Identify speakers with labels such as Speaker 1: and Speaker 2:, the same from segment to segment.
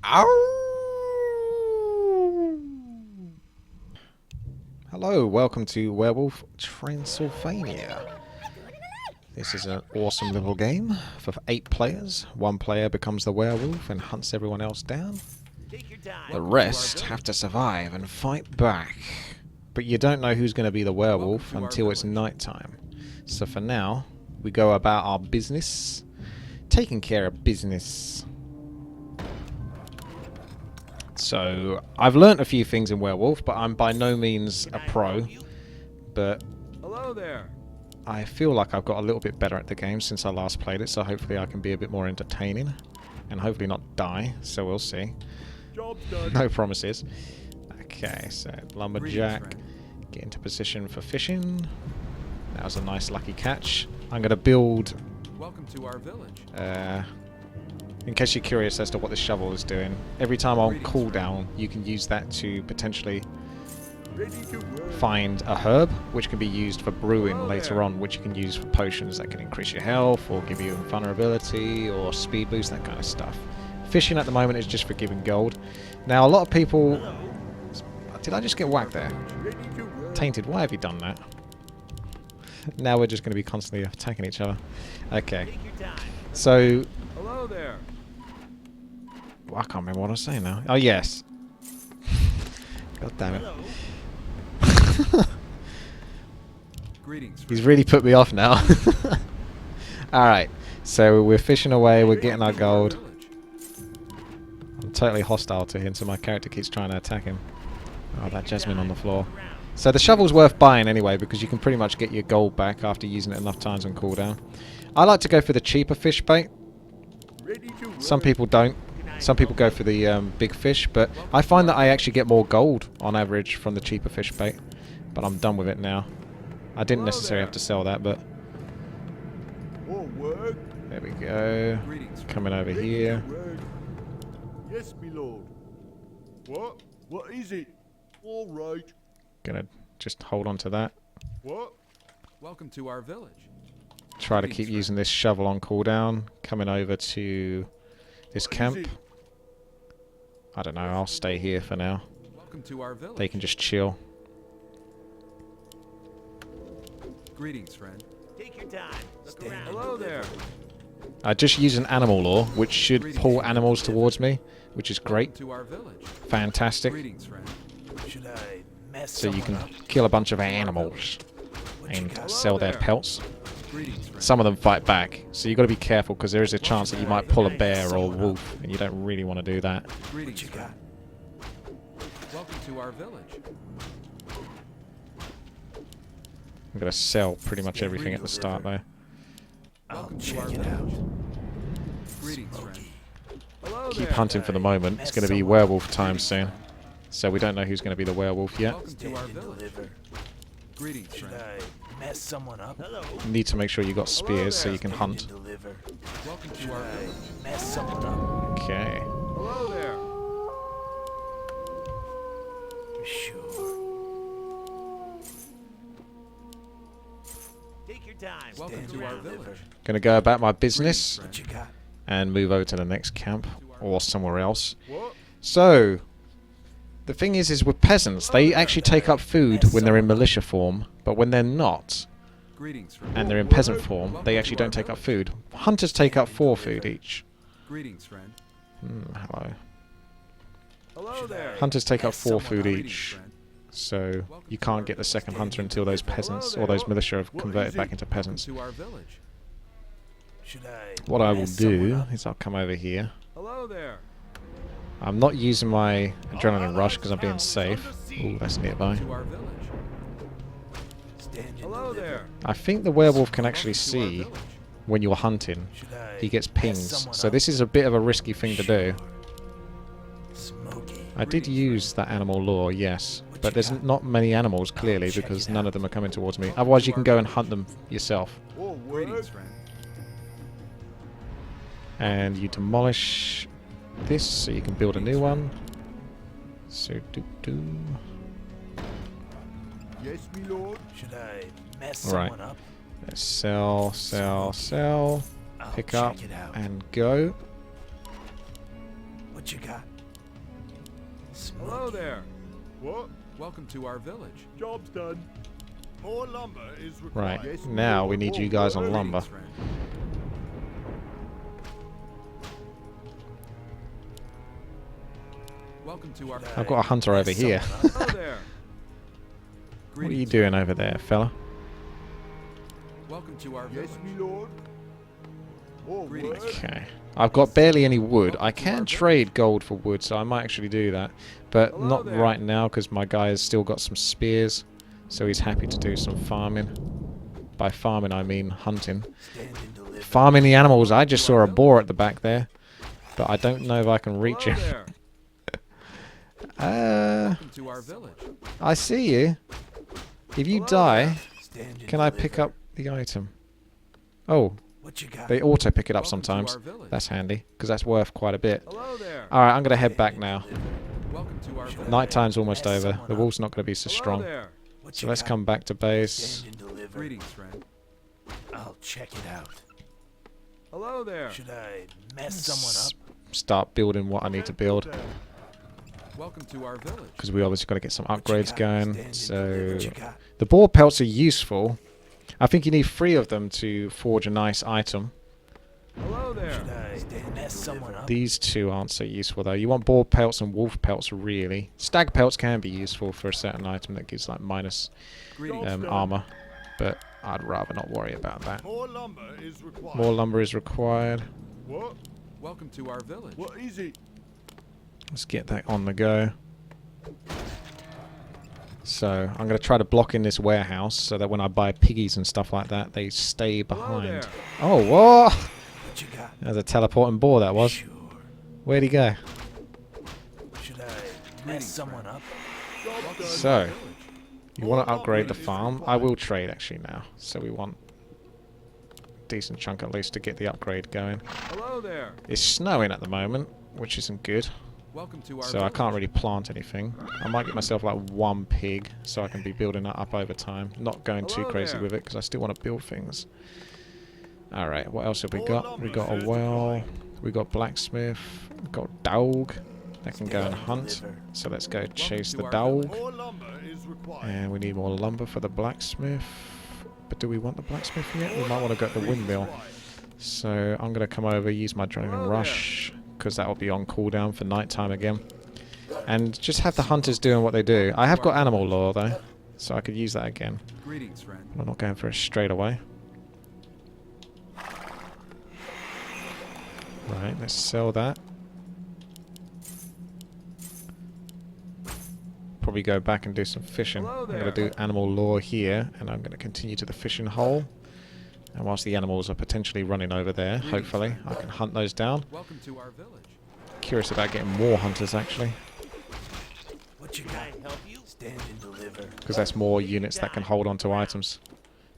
Speaker 1: Ow! Hello, welcome to Werewolf Transylvania. This is an awesome little game for 8 players. 1 player becomes the werewolf and hunts everyone else down. The rest have to survive and fight back. But you don't know who's going to be the werewolf until it's nighttime. So for now, we go about our business, taking care of business. So, I've learnt a few things in Werewolf, but I'm by no means a pro. But
Speaker 2: hello there.
Speaker 1: I feel like I've got a little bit better at the game since I last played it, so hopefully I can be a bit more entertaining. And hopefully not die, so we'll see.
Speaker 2: Job done.
Speaker 1: No promises. Okay, so lumberjack, get into position for fishing. That was a nice lucky catch. I'm going to build...
Speaker 2: Welcome to our village.
Speaker 1: In case you're curious as to what the shovel is doing, every time on cooldown, you can use that to potentially find a herb, which can be used for brewing later on, which you can use for potions that can increase your health, or give you invulnerability, or speed boost, that kind of stuff. Fishing at the moment is just for giving gold. Now, a lot of people... Did I just get whacked there? Tainted, why have you done that? Now we're just going to be constantly attacking each other. Okay. So...
Speaker 2: Hello there.
Speaker 1: I can't remember what I was saying now. Oh, yes. God damn it.
Speaker 2: Greetings.
Speaker 1: He's really put me off now. Alright, so we're fishing away, we're getting our gold. I'm totally hostile to him, so my character keeps trying to attack him. Oh, that jasmine on the floor. So the shovel's worth buying anyway, because you can pretty much get your gold back after using it enough times on cooldown. I like to go for the cheaper fish bait. Some people don't. Some people go for the big fish, but I find that I actually get more gold on average from the cheaper fish bait. But I'm done with it now. I didn't necessarily have to sell that, but... There we go. Coming over here.
Speaker 3: Yes, my lord. What? What is it? All right.
Speaker 1: Gonna just hold on to that.
Speaker 3: What?
Speaker 2: Welcome to our village.
Speaker 1: Try to keep using this shovel on cooldown. Coming over to this camp. I don't know, I'll stay here for now.
Speaker 2: Welcome to our village.
Speaker 1: They can just chill.
Speaker 2: Greetings, friend.
Speaker 4: Take your time. Look around.
Speaker 2: Hello there.
Speaker 1: I just use an animal law, which should pull animals towards me, which is great.
Speaker 2: Welcome to our village.
Speaker 1: Fantastic.
Speaker 2: Greetings, friend.
Speaker 4: Should I mess
Speaker 1: So you can
Speaker 4: someone up?
Speaker 1: kill a bunch of animals and sell their pelts.
Speaker 2: Greetings, friend.
Speaker 1: Some of them fight back, so you've got to be careful because there is a chance that you might pull a bear or a wolf, and you don't really want to do that.
Speaker 2: Greetings,
Speaker 4: You
Speaker 2: friend.
Speaker 4: got?
Speaker 2: Welcome to our village.
Speaker 1: I'm going to sell pretty much everything at the start though.
Speaker 2: Welcome to
Speaker 4: check
Speaker 2: our
Speaker 4: it
Speaker 2: village.
Speaker 4: out.
Speaker 2: Greetings, friend. Hello
Speaker 1: Keep
Speaker 2: there.
Speaker 1: hunting for the moment. It's going to be werewolf time soon. So we don't know who's going to be the werewolf yet.
Speaker 2: Welcome to our village.
Speaker 4: Deliver.
Speaker 2: Greetings,
Speaker 4: Should
Speaker 2: friend.
Speaker 4: I mess someone up? Hello.
Speaker 1: Need to make sure you got spears so you can hunt.
Speaker 4: Deliver.
Speaker 2: Welcome
Speaker 4: Should
Speaker 2: to our
Speaker 4: I
Speaker 2: village.
Speaker 4: mess someone up?
Speaker 1: Okay.
Speaker 2: Hello there.
Speaker 4: Sure.
Speaker 5: Take your time.
Speaker 2: Welcome to our village.
Speaker 1: Going to go about my business
Speaker 4: What you got?
Speaker 1: and move over to the next camp or somewhere else.
Speaker 3: What?
Speaker 1: So, the thing is with peasants, they actually take up food when they're in militia form, but when they're not,
Speaker 2: Greetings, friend.
Speaker 1: and they're in peasant form, they actually don't take up food. Hunters take up 4 food each.
Speaker 2: Greetings, friend.
Speaker 1: Hello.
Speaker 2: Hello there.
Speaker 1: Hunters take up 4 food
Speaker 2: Greetings,
Speaker 1: each,
Speaker 2: friend.
Speaker 1: so you can't get the second hunter until those peasants or those militia have converted back into peasants.
Speaker 2: To our village.
Speaker 4: Should I?
Speaker 1: What I will
Speaker 4: mess someone
Speaker 1: do
Speaker 4: up?
Speaker 1: is I'll come over here.
Speaker 2: Hello there.
Speaker 1: I'm not using my adrenaline rush because I'm being safe. Ooh, that's nearby.
Speaker 2: To our village.
Speaker 4: Stand and
Speaker 2: Hello
Speaker 4: deliver.
Speaker 2: there.
Speaker 1: I think the werewolf can actually
Speaker 2: Welcome to our
Speaker 1: see
Speaker 2: village.
Speaker 1: when you're hunting.
Speaker 4: Should I
Speaker 1: He gets
Speaker 4: mess
Speaker 1: pings,
Speaker 4: someone
Speaker 1: so
Speaker 4: up?
Speaker 1: this is a bit of a risky thing to do.
Speaker 4: Smoky.
Speaker 1: I did use that animal lure, yes, but there's not many animals clearly because none of them are coming towards me. Otherwise you can go and hunt them yourself.
Speaker 3: All
Speaker 2: Greetings,
Speaker 3: right.
Speaker 2: friend.
Speaker 1: And you demolish this so you can build a new one. So do.
Speaker 3: Yes, my lord.
Speaker 4: Should I mess
Speaker 1: Right.
Speaker 4: someone up?
Speaker 1: Let's sell,
Speaker 4: I'll
Speaker 1: pick
Speaker 4: check
Speaker 1: up
Speaker 4: it out.
Speaker 1: and go.
Speaker 4: What you got?
Speaker 2: Hello there.
Speaker 3: What?
Speaker 2: Welcome to our village.
Speaker 3: Job's done. More lumber is
Speaker 1: Right,
Speaker 3: required. Yes,
Speaker 1: now
Speaker 3: Lord.
Speaker 1: we need you
Speaker 3: What
Speaker 1: guys on
Speaker 3: word?
Speaker 1: lumber.
Speaker 2: Greetings, friend. Welcome to our
Speaker 1: I've got a hunter over here.
Speaker 2: Hello there.
Speaker 1: What are you doing over there, fella?
Speaker 2: Welcome to our
Speaker 3: Yes,
Speaker 2: village.
Speaker 3: me lord. More
Speaker 2: Greetings.
Speaker 3: word?
Speaker 1: Okay. I've got barely any wood. I can trade gold for wood, so I might actually do that. But
Speaker 2: Hello
Speaker 1: not
Speaker 2: there.
Speaker 1: right now, because my guy has still got some spears. So he's happy to do some farming. By farming, I mean hunting.
Speaker 4: Stand and deliver.
Speaker 1: Farming the animals. I just saw a boar at the back there. But I don't know if I can reach
Speaker 2: Hello
Speaker 1: him.
Speaker 2: there. Welcome to our village.
Speaker 1: I see you. If you
Speaker 2: Hello
Speaker 1: die,
Speaker 4: Stand and
Speaker 1: can I
Speaker 4: deliver.
Speaker 1: pick up the item? Oh,
Speaker 4: What you got?
Speaker 1: they auto pick it up
Speaker 2: Welcome to
Speaker 1: sometimes.
Speaker 2: our village.
Speaker 1: That's handy, because that's worth quite a bit.
Speaker 2: Hello there.
Speaker 1: Alright, I'm going to head back now.
Speaker 2: Welcome to our village.
Speaker 1: Nighttime's almost
Speaker 4: Mess
Speaker 1: over.
Speaker 4: someone
Speaker 1: The
Speaker 4: up.
Speaker 1: wool's not going to be so
Speaker 2: Hello
Speaker 1: strong.
Speaker 2: there.
Speaker 4: What
Speaker 1: So
Speaker 4: you
Speaker 1: let's
Speaker 4: got?
Speaker 1: come back to base.
Speaker 4: Stand and deliver.
Speaker 2: Greetings, friend.
Speaker 4: I'll check it out.
Speaker 2: Hello there.
Speaker 4: Should I mess someone up?
Speaker 1: Start building what I need to build.
Speaker 2: Welcome to our village.
Speaker 1: Because we obviously got to get some
Speaker 4: What you
Speaker 1: upgrades
Speaker 4: got?
Speaker 1: going.
Speaker 4: Stand and
Speaker 1: So
Speaker 4: deliver. What you got?
Speaker 1: the boar pelts are useful. I think you need 3 of them to forge a nice item.
Speaker 2: Hello there.
Speaker 4: Should I mess someone up?
Speaker 1: These 2 aren't so useful though. You want boar pelts and wolf pelts really. Stag pelts can be useful for a certain item that gives like minus
Speaker 2: Greetings.
Speaker 1: armor. But I'd rather not worry about that.
Speaker 3: More lumber is required.
Speaker 1: More lumber is required.
Speaker 3: What?
Speaker 2: Welcome to our village.
Speaker 3: What is it?
Speaker 1: Let's get that on the go. So I'm going to try to block in this warehouse so that when I buy piggies and stuff like that, they stay
Speaker 2: Hello
Speaker 1: behind.
Speaker 2: there.
Speaker 1: Oh, what?
Speaker 4: What you got?
Speaker 1: There's a teleporting boar that was.
Speaker 4: Sure.
Speaker 1: Where'd he go?
Speaker 4: Should I
Speaker 2: Greetings,
Speaker 4: mess someone up?
Speaker 3: Job's
Speaker 2: Welcome
Speaker 3: done.
Speaker 2: to
Speaker 1: So,
Speaker 2: our village.
Speaker 1: you want to
Speaker 3: More
Speaker 1: upgrade the
Speaker 3: lumber is
Speaker 1: farm? I
Speaker 3: required.
Speaker 1: will trade actually now. So we want a decent chunk at least to get the upgrade going.
Speaker 2: Hello there.
Speaker 1: It's snowing at the moment, which isn't good.
Speaker 2: Welcome to our
Speaker 1: So I
Speaker 2: village.
Speaker 1: can't really plant anything. I might get myself like 1 pig so I can be building that up over time. Not going too
Speaker 2: Hello
Speaker 1: crazy
Speaker 2: there.
Speaker 1: with it because I still want to build things. Alright, what else have we
Speaker 3: More
Speaker 1: got?
Speaker 3: lumber
Speaker 1: We got
Speaker 3: is
Speaker 1: a well.
Speaker 3: required.
Speaker 1: We got blacksmith. We got dog. That can go and
Speaker 4: Stand and
Speaker 1: hunt.
Speaker 4: deliver.
Speaker 1: So let's go chase
Speaker 2: to
Speaker 1: the
Speaker 2: our
Speaker 1: dog.
Speaker 2: village.
Speaker 3: More lumber is required.
Speaker 1: And we need more lumber for the blacksmith. But do we want the blacksmith yet? We might want to go to the windmill. So I'm going to come over, use my
Speaker 2: Hello
Speaker 1: adrenaline
Speaker 2: there.
Speaker 1: rush, because that will be on cooldown for nighttime again. And just have the hunters doing what they do. I have got animal law though, so I could use that again.
Speaker 2: Greetings, friend.
Speaker 1: But I'm not going for it straight away. Right, let's sell that. Probably go back and do some fishing.
Speaker 2: Hello
Speaker 1: I'm going to
Speaker 2: there.
Speaker 1: do animal law here, and I'm going to continue to the fishing hole. And whilst the animals are potentially running over there, hopefully, I can hunt those down.
Speaker 2: Welcome to our village.
Speaker 1: Curious about getting more hunters, actually,
Speaker 4: What you got? Help you? Stand and deliver.
Speaker 1: because that's more units that can hold onto items.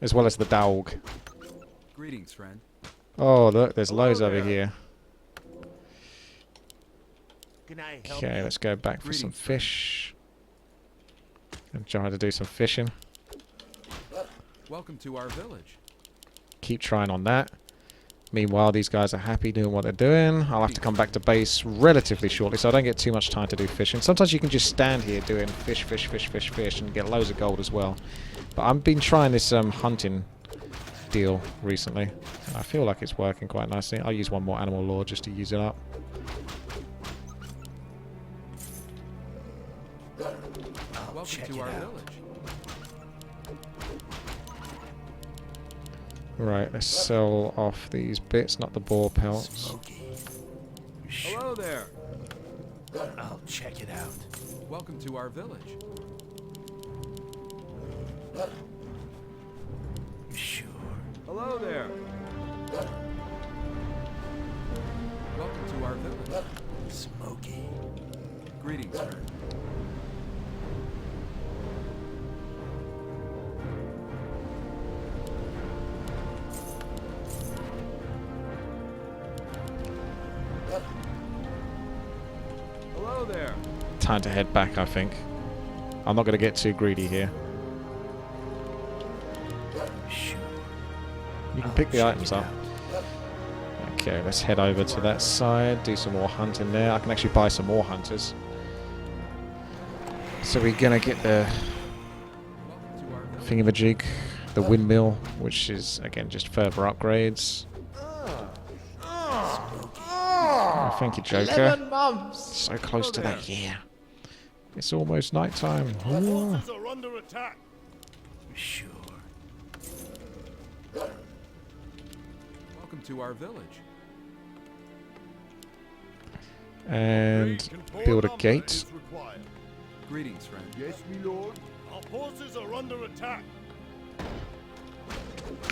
Speaker 1: As well as the dog.
Speaker 2: Greetings, friend.
Speaker 1: Oh, look, there's
Speaker 2: Hello
Speaker 1: loads over
Speaker 2: there.
Speaker 1: here.
Speaker 3: Can I help
Speaker 1: Okay,
Speaker 3: you?
Speaker 1: let's go back for some
Speaker 2: Greetings, friend.
Speaker 1: fish. And try to do some fishing.
Speaker 2: Welcome to our village.
Speaker 1: Keep trying on that. Meanwhile, these guys are happy doing what they're doing. I'll have to come back to base relatively shortly, so I don't get too much time to do fishing. Sometimes you can just stand here doing fish, fish, fish, fish, fish, and get loads of gold as well. But I've been trying this hunting deal recently. I feel like it's working quite nicely. I'll use one more animal law just to use it up.
Speaker 4: I'll
Speaker 2: Welcome
Speaker 4: check
Speaker 2: to
Speaker 4: it
Speaker 2: our
Speaker 4: out.
Speaker 2: village.
Speaker 1: Right, let's sell off these bits, not the boar pelts.
Speaker 4: Smoky. Sure.
Speaker 2: Hello there.
Speaker 4: I'll check it out.
Speaker 2: Welcome to our village.
Speaker 4: Sure.
Speaker 2: Hello there. Welcome to our village.
Speaker 4: Smoky.
Speaker 2: Greetings, friend. Hello there.
Speaker 1: Time to head back, I think. I'm not going to get too greedy here.
Speaker 4: Sure.
Speaker 1: You can
Speaker 4: I'll
Speaker 1: pick the
Speaker 4: check
Speaker 1: items
Speaker 4: it
Speaker 1: up.
Speaker 4: out.
Speaker 1: Okay, let's head over to that side, do some more hunting there. I can actually buy some more hunters. So we're gonna get the
Speaker 2: Welcome to our village.
Speaker 1: thingamajig, the windmill, which is again just further upgrades. Oh, thank you, Joker.
Speaker 5: 11 months.
Speaker 1: So close to that year. It's almost night time. Ooh.
Speaker 3: Forces are under attack.
Speaker 4: Sure.
Speaker 2: Welcome to our village.
Speaker 1: And build a gate.
Speaker 3: Is required.
Speaker 2: Greetings, friend.
Speaker 3: Yes, my lord. Our forces are under attack.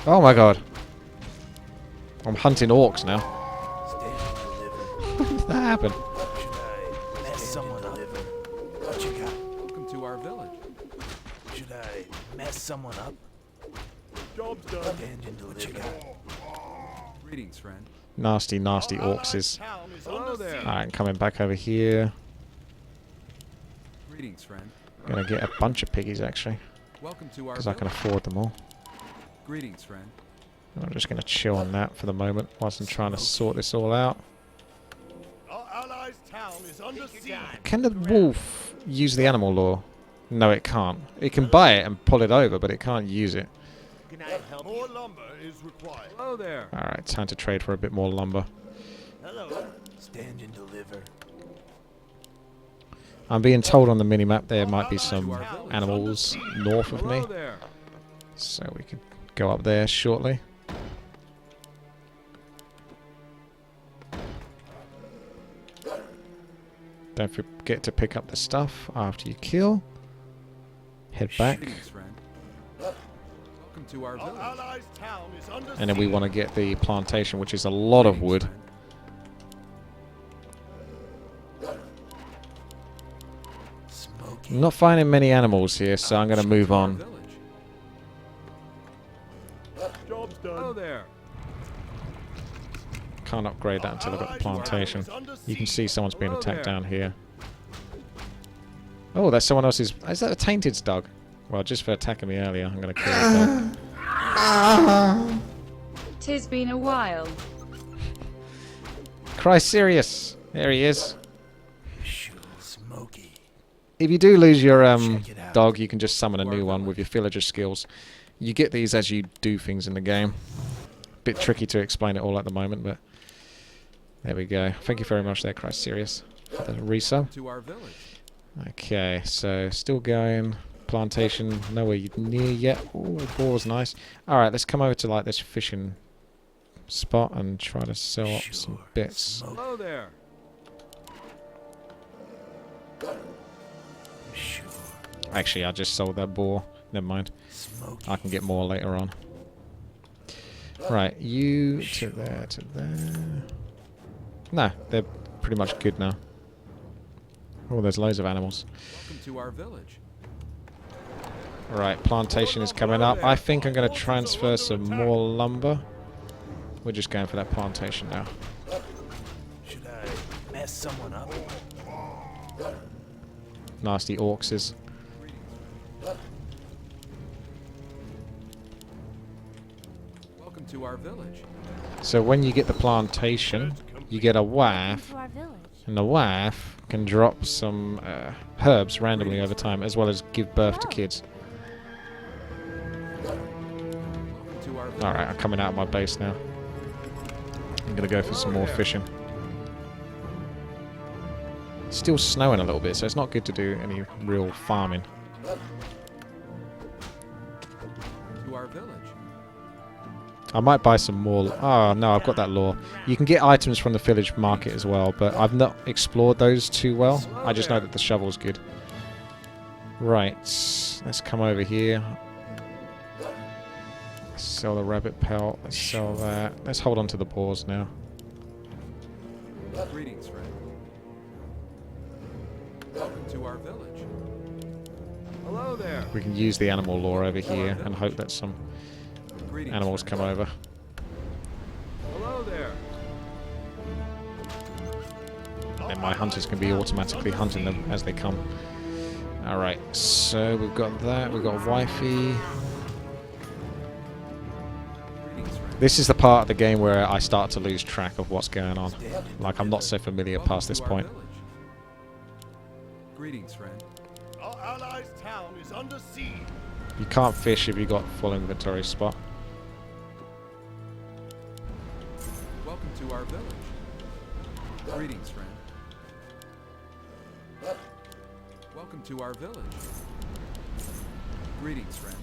Speaker 1: Oh my god. I'm hunting orcs now.
Speaker 4: Stand and deliver.
Speaker 1: When did that happen?
Speaker 4: Should I mess someone up? What you got?
Speaker 2: Welcome to our village.
Speaker 4: Should I mess someone up?
Speaker 3: Job's done.
Speaker 4: Stand and deliver. What you got?
Speaker 2: Greetings, friend.
Speaker 1: Nasty, nasty
Speaker 3: Our
Speaker 1: orcs is.
Speaker 3: allied town is
Speaker 2: Hello
Speaker 3: under
Speaker 2: there.
Speaker 3: siege.
Speaker 1: Alright, coming back over here.
Speaker 2: Greetings, friend.
Speaker 1: Gonna get a bunch of piggies actually,
Speaker 2: Welcome to our
Speaker 1: because I
Speaker 2: village.
Speaker 1: can afford them all.
Speaker 2: Greetings, friend.
Speaker 1: I'm just gonna chill on that for the moment whilst I'm trying to sort this all out.
Speaker 3: Our allies' town is under siege.
Speaker 1: Can the wolf use the animal law? No, it can't. It can buy it and pull it over, but it can't use it.
Speaker 4: Can I help
Speaker 3: More
Speaker 4: you?
Speaker 3: lumber is required.
Speaker 2: Hello there.
Speaker 1: Alright, time to trade for a bit more lumber.
Speaker 4: Hello. Stand and deliver.
Speaker 1: I'm being told on the minimap there might be some animals north of me,
Speaker 2: Hello there.
Speaker 1: so we could go up there shortly. Don't forget to pick up the stuff after you kill. Head back,
Speaker 2: Greetings, friend. Welcome to our
Speaker 3: Our
Speaker 2: village.
Speaker 3: allies' town is under
Speaker 1: and then we
Speaker 3: siege.
Speaker 1: want to get the plantation, which is a lot of
Speaker 2: Greetings,
Speaker 1: wood.
Speaker 2: friend.
Speaker 4: Smoky.
Speaker 1: I'm not finding many animals here, so I'm going to move
Speaker 2: Our
Speaker 1: on.
Speaker 2: village.
Speaker 3: Job's
Speaker 2: Hello
Speaker 3: done.
Speaker 2: there.
Speaker 1: Can't upgrade that until I've got the plantation. You can see someone's being
Speaker 2: Hello
Speaker 1: attacked
Speaker 2: there.
Speaker 1: down here. Oh, that's someone else's. Is that a tainted's dog? Well, just for attacking me earlier, I'm going to kill the dog.
Speaker 6: Tis been a while.
Speaker 1: Cry Sirius! There he is.
Speaker 4: Sure. Smoky.
Speaker 1: If you do lose your
Speaker 4: Check it out.
Speaker 1: dog, you can just summon a new one with your villager skills. You get these as you do things in the game. Bit tricky to explain it all at the moment, but there we go. Thank you very much there, Cry Sirius, for the resub.
Speaker 2: To our village.
Speaker 1: Okay, so still going. Plantation, nowhere near yet. Ooh, boar's nice. Alright, let's come over to like this fishing spot and try to sell up some
Speaker 4: Sure.
Speaker 1: bits.
Speaker 4: Smoky.
Speaker 2: Hello there.
Speaker 4: Sure.
Speaker 1: Actually, I just sold that boar. Never mind.
Speaker 4: Smoky.
Speaker 1: I can get more later on. Right, you to there, to there. No, they're pretty much good now. Oh, there's loads of animals.
Speaker 2: Welcome to our village.
Speaker 1: Right, plantation is coming up. I think I'm going to transfer some more lumber. We're just going for that plantation now.
Speaker 4: Should I mess someone up?
Speaker 1: Nasty orcs is.
Speaker 2: Welcome to our village.
Speaker 1: So when you get the plantation, you get a waff,
Speaker 6: To our village.
Speaker 1: and the waff can drop some herbs randomly over time, as well as give birth to kids.
Speaker 2: Welcome to our village.
Speaker 1: Alright, I'm coming out of my base now. I'm gonna go for some more fishing. It's still snowing a little bit, so it's not good to do any real farming.
Speaker 2: To our village.
Speaker 1: I might buy some more. Oh no, I've got that law. You can get items from the village market as well, but I've not explored those too well. I just know that the shovel's good. Right, let's come over here. Sell the rabbit pelt. Let's sell that. Let's hold on to the boars now.
Speaker 2: Greetings, friend. Welcome to our village. Hello there.
Speaker 1: We can use the animal law over here and hope that some
Speaker 2: Greetings,
Speaker 1: animals
Speaker 2: friend.
Speaker 1: come over.
Speaker 2: Hello there.
Speaker 1: Then my hunters can be automatically hunting them as they come. Alright, so we've got that. We've got wifey.
Speaker 2: Greetings, friend.
Speaker 1: This is the part of the game where I start to lose track of what's going on. Like, I'm not so familiar
Speaker 2: Welcome
Speaker 1: past this
Speaker 2: to our
Speaker 1: point.
Speaker 2: village. Greetings, friend.
Speaker 3: Our allies' town is under siege.
Speaker 1: You can't fish if you got full inventory spot.
Speaker 2: Welcome to our village. Greetings, friend. Welcome to our village. Greetings, friend.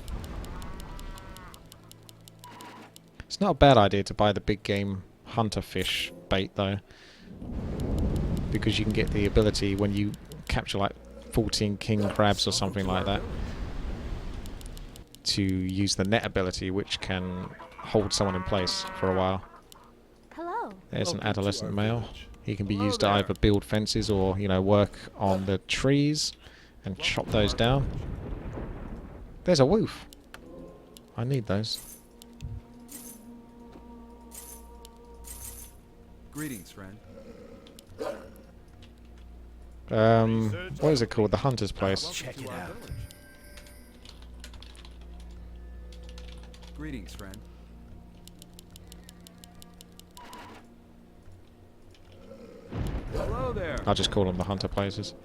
Speaker 1: It's not a bad idea to buy the big game hunter fish bait though, because you can get the ability when you capture like 14 king crabs or something like that to use the net ability, which can hold someone in place for a while.
Speaker 5: Hello.
Speaker 1: There's an
Speaker 3: Welcome to
Speaker 1: adolescent
Speaker 3: our
Speaker 1: male.
Speaker 3: village.
Speaker 1: He can be
Speaker 2: Hello
Speaker 1: used to
Speaker 2: there.
Speaker 1: either build fences or, you know, work on the trees and chop those down. There's a wolf. I need those.
Speaker 2: Greetings, friend.
Speaker 1: What is it called? The hunter's place.
Speaker 2: Welcome
Speaker 4: Check
Speaker 2: to
Speaker 4: it
Speaker 2: our
Speaker 4: out.
Speaker 2: village. Greetings, friend. Hello there.
Speaker 1: I'll just call them the hunter places.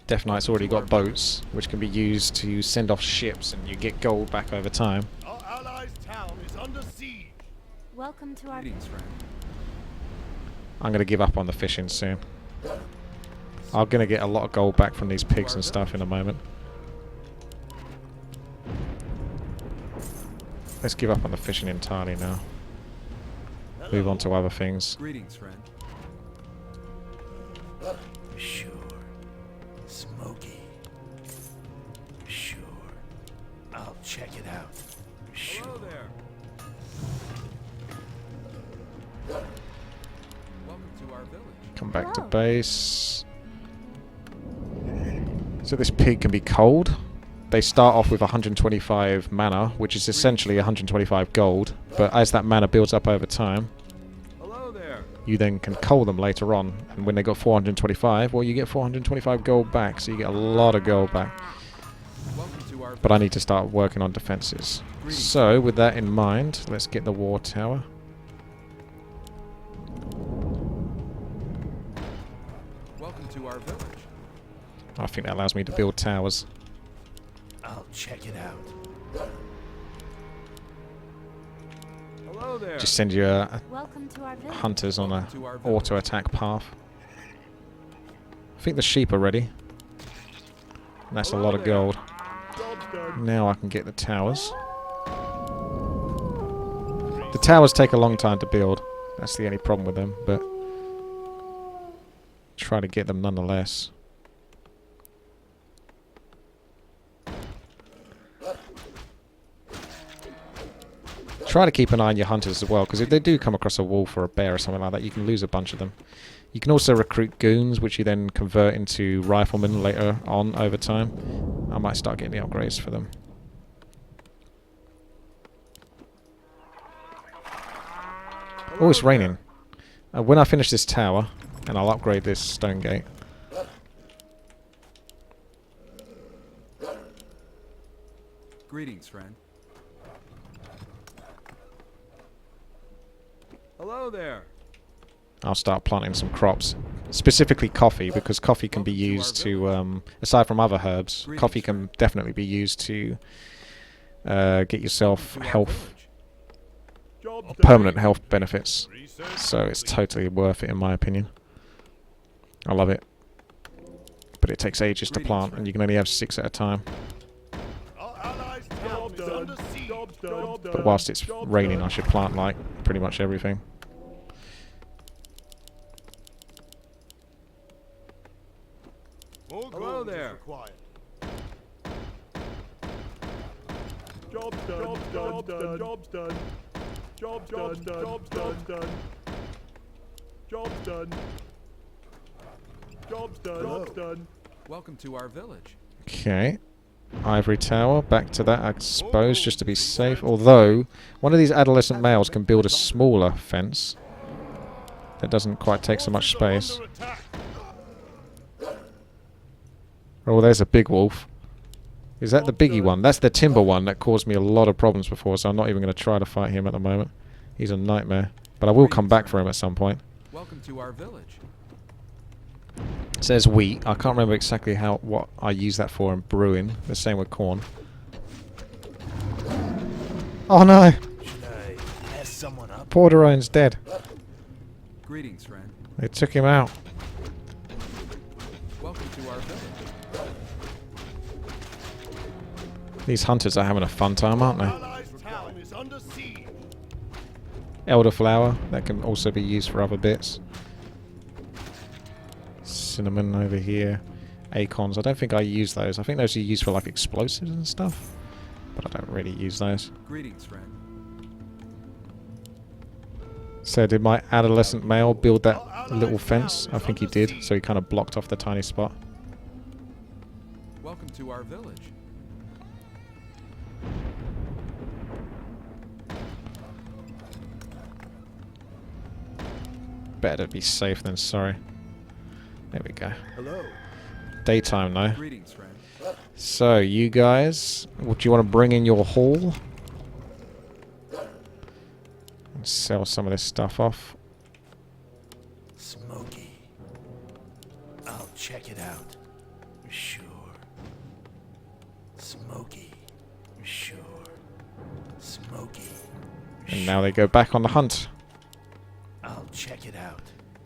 Speaker 1: Death Knight's already got boats, which can be used to send off ships, and you get gold back over time.
Speaker 3: Our allies' town is under siege.
Speaker 5: Welcome to our
Speaker 2: Greetings, friend.
Speaker 1: I'm going to give up on the fishing soon. I'm going to get a lot of gold back from these pigs and stuff in a moment. Let's give up on the fishing entirely now. Move on to other things.
Speaker 2: Greetings, friend.
Speaker 4: Sure. Smoky. Sure. I'll check it out. Sure.
Speaker 2: Hello there. Welcome to our village.
Speaker 1: Come back to
Speaker 5: Hello.
Speaker 1: base. So this pig can be cold. They start off with 125 mana, which is essentially 125 gold. But as that mana builds up over time,
Speaker 2: Hello there.
Speaker 1: you then can cull them later on. And when they got 425, well, you get 425 gold back. So you get a lot of gold back.
Speaker 2: Welcome to our
Speaker 1: But I need to start working on defenses. So with that in mind, let's get the war tower.
Speaker 2: Welcome to our village.
Speaker 1: I think that allows me to build towers.
Speaker 4: I'll check it out.
Speaker 2: Hello there.
Speaker 1: Just send your
Speaker 5: welcome to our village.
Speaker 1: hunters on a
Speaker 2: Welcome to our village.
Speaker 1: auto attack path. I think the sheep are ready. And that's a lot of
Speaker 2: Hello
Speaker 1: gold.
Speaker 3: Job's done.
Speaker 1: Now I can get the towers. The towers take a long time to build. That's the only problem with them, but try to get them nonetheless. Try to keep an eye on your hunters as well, because if they do come across a wolf or a bear or something like that, you can lose a bunch of them. You can also recruit goons, which you then convert into riflemen later on over time. I might start getting the upgrades for them. Oh, it's raining. When I finish this tower, and I'll upgrade this stone gate.
Speaker 2: Greetings, friend. Hello there.
Speaker 1: I'll start planting some crops. Specifically coffee, because coffee can be used to, aside from other herbs, coffee can definitely be used to get yourself
Speaker 2: To our
Speaker 1: health,
Speaker 2: village.
Speaker 3: Job's done.
Speaker 1: permanent health benefits.
Speaker 3: Research
Speaker 1: So it's
Speaker 3: complete.
Speaker 1: totally worth it in my opinion. I love it. But it takes ages to plant, and you can only have 6 at a time.
Speaker 3: Our allies' town is under siege. Job's done.
Speaker 1: But whilst it's raining, I should plant like pretty much everything.
Speaker 3: More
Speaker 2: Hello
Speaker 3: gold is
Speaker 2: there.
Speaker 3: required. Job's done. Job's done. Job's done. Job's done. Job's done. Job's done. Job's done. Job's done.
Speaker 2: Welcome to our village.
Speaker 1: Okay. Ivory tower, back to that I suppose, just to be safe. Although, one of these adolescent males can build a smaller fence. That doesn't quite take so much
Speaker 3: Forces are
Speaker 1: space.
Speaker 3: under attack.
Speaker 1: Oh, there's a big wolf. Is that the biggie one? That's the timber one that caused me a lot of problems before, so I'm not even going to try to fight him at the moment. He's a nightmare. But I will come back for him at some point.
Speaker 2: Welcome to our village.
Speaker 1: It says wheat. I can't remember exactly what I use that for in brewing. The same with corn. Oh no!
Speaker 4: Should I pass someone up?
Speaker 1: Porderone's dead.
Speaker 2: Greetings, friend.
Speaker 1: They took him out.
Speaker 2: Welcome to our village.
Speaker 1: These hunters are having a fun time, aren't they?
Speaker 3: Allies' town is under siege.
Speaker 1: Elderflower, that can also be used for other bits. Cinnamon over here. Acorns, I don't think I use those. I think those are used for like explosives and stuff. But I don't really use those.
Speaker 2: Greetings, friend.
Speaker 1: So did my adolescent male build that little fence? I think he did, so he kind of blocked off the tiny spot.
Speaker 2: Welcome to our village.
Speaker 1: Better to be safe than sorry. There we go.
Speaker 3: Hello.
Speaker 1: Daytime though.
Speaker 2: Greetings, friend.
Speaker 1: So, you guys, would you want to bring in your haul? And sell some of this stuff off.
Speaker 4: Smoky. I'll check it out. Sure. Smoky. Sure. Smoky.
Speaker 1: And now they go back on the hunt.
Speaker 4: I'll check it out.